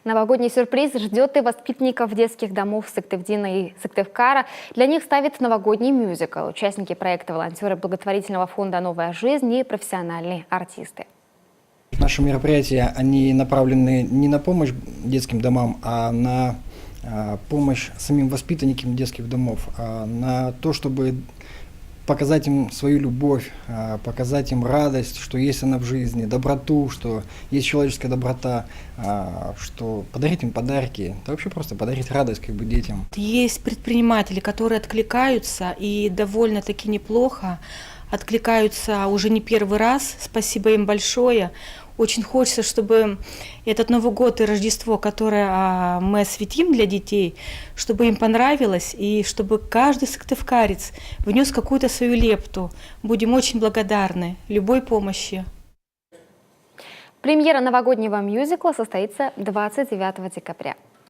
Новогодний сюрприз ждет и воспитанников детских домов Сыктывдина и Сыктывкара. Для них ставит новогодний мюзикл. Участники проекта волонтеры благотворительного фонда «Новая жизнь» и профессиональные артисты. Наши мероприятия, они направлены не на помощь детским домам, а на помощь самим воспитанникам детских домов, на то, чтобы показать им свою любовь, показать им радость, что есть она в жизни, доброту, что есть человеческая доброта, что подарить им подарки, да вообще просто подарить радость детям. Есть предприниматели, которые откликаются и довольно-таки неплохо откликаются уже не первый раз. Спасибо им большое. Очень хочется, чтобы этот Новый год и Рождество, которое мы осветим для детей, чтобы им понравилось и чтобы каждый сыктывкарец внес какую-то свою лепту. Будем очень благодарны любой помощи. Премьера новогоднего мюзикла состоится 29 декабря.